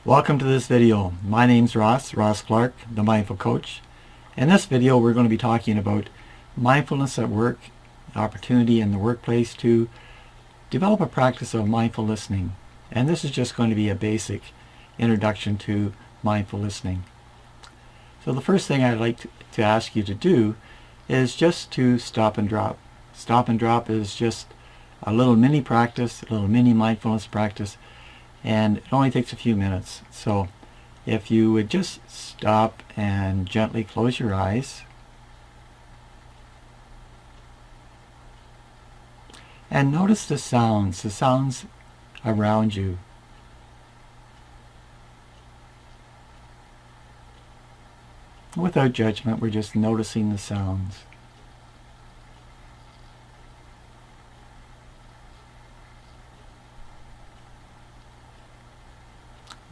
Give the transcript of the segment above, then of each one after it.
Welcome to this video. My name's Ross Clark, the Mindful Coach. In this video we're going to be talking about mindfulness at work, opportunity in the workplace to develop a practice of mindful listening. And this is just going to be a basic introduction to mindful listening. So the first thing I'd like to ask you to do is just to stop and drop. Stop and drop is just a little mini practice, a little mini mindfulness practice, and it only takes a few minutes. So if you would just stop and gently close your eyes and notice the sounds around you. Without judgment, we're just noticing the sounds.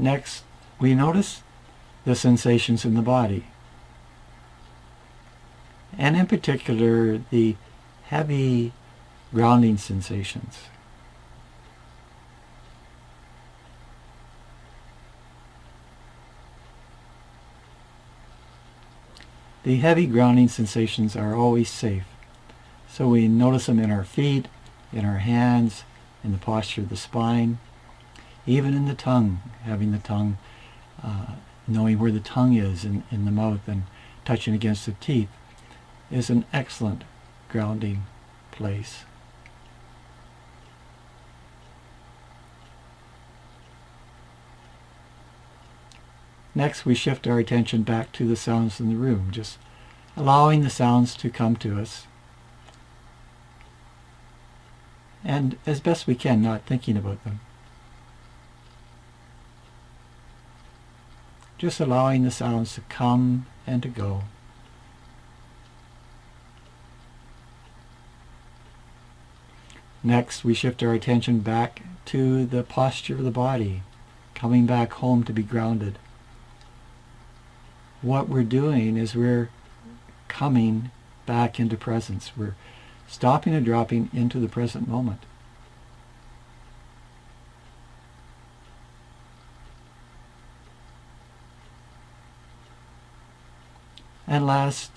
Next, we notice the sensations in the body, and in particular the heavy grounding sensations. The heavy grounding sensations are always safe, so we notice them in our feet, in our hands, in the posture of the spine, even in the tongue, having the tongue, knowing where the tongue is in the mouth and touching against the teeth is an excellent grounding place. Next, we shift our attention back to the sounds in the room, just allowing the sounds to come to us. And as best we can, not thinking about them. Just allowing the sounds to come and to go. Next, we shift our attention back to the posture of the body, coming back home to be grounded. What we're doing is we're coming back into presence. We're stopping and dropping into the present moment. And last,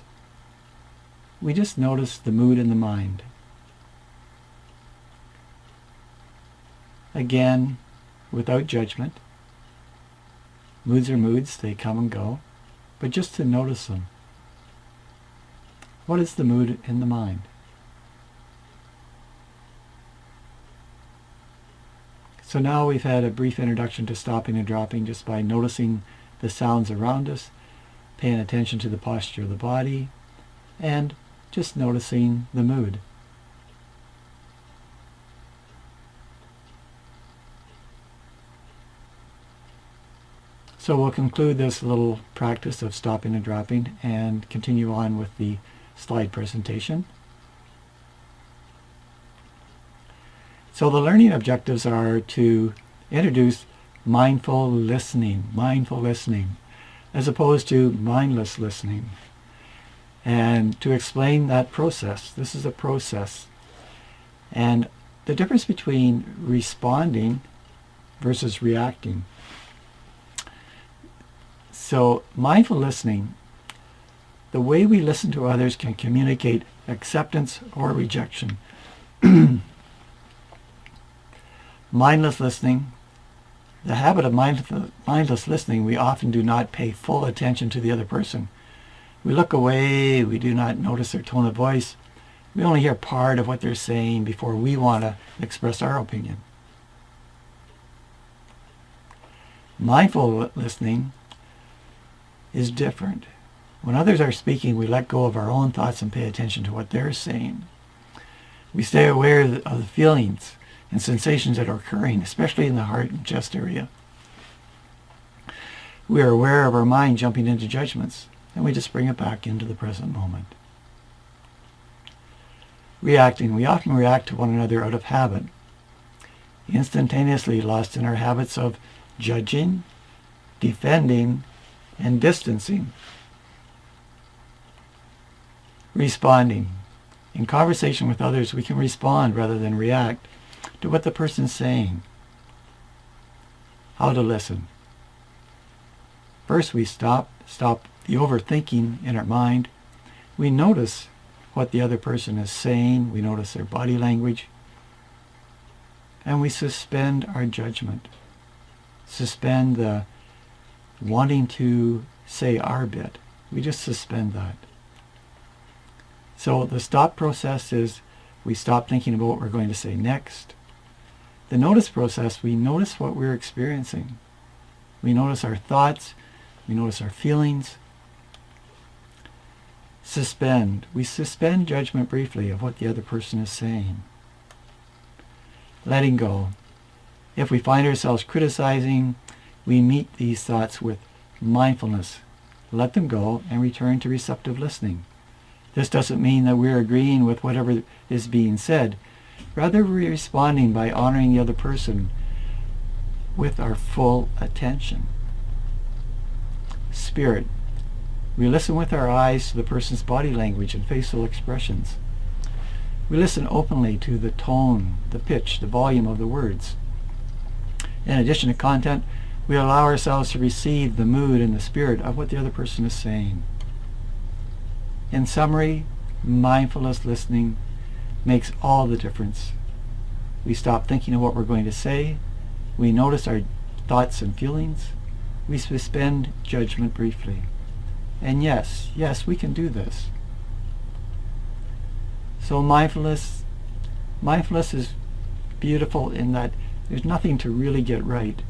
we just notice the mood in the mind. Again, without judgment. Moods are moods, they come and go. But just to notice them. What is the mood in the mind? So now we've had a brief introduction to stopping and dropping just by noticing the sounds around us, paying attention to the posture of the body, and just noticing the mood. So we'll conclude this little practice of stopping and dropping and continue on with the slide presentation. So the learning objectives are to introduce mindful listening, as opposed to mindless listening. And to explain that process, this is a process. And the difference between responding versus reacting. So mindful listening, the way we listen to others can communicate acceptance or rejection. Mindless listening, the habit of mindless listening, we often do not pay full attention to the other person. We look away, we do not notice their tone of voice. We only hear part of what they're saying before we want to express our opinion. Mindful listening is different. When others are speaking, we let go of our own thoughts and pay attention to what they're saying. We stay aware of the feelings and sensations that are occurring, especially in the heart and chest area. We are aware of our mind jumping into judgments, and we just bring it back into the present moment. Reacting. We often react to one another out of habit, instantaneously lost in our habits of judging, defending, and distancing. Responding. In conversation with others, we can respond rather than react to what the person's saying. How to listen. First, we stop the overthinking in our mind. We notice what the other person is saying. We notice their body language. And we suspend our judgment. Suspend the wanting to say our bit. We just suspend that. So the stop process is we stop thinking about what we're going to say next. The notice process, we notice what we're experiencing. We notice our thoughts. We notice our feelings. Suspend. We suspend judgment briefly of what the other person is saying. Letting go. If we find ourselves criticizing, we meet these thoughts with mindfulness. Let them go and return to receptive listening. This doesn't mean that we're agreeing with whatever is being said. Rather, we're responding by honoring the other person with our full attention. Spirit. We listen with our eyes to the person's body language and facial expressions. We listen openly to the tone, the pitch, the volume of the words. In addition to content, we allow ourselves to receive the mood and the spirit of what the other person is saying. In summary, mindfulness listening makes all the difference. We stop thinking of what we're going to say. We notice our thoughts and feelings. We suspend judgment briefly. And yes, we can do this. So mindfulness is beautiful in that there's nothing to really get right.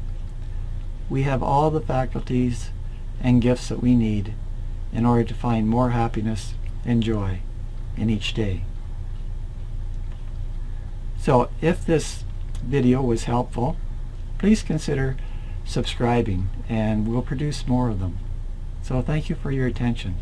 We have all the faculties and gifts that we need in order to find more happiness and joy in each day. So if this video was helpful, please consider subscribing and we'll produce more of them. So thank you for your attention.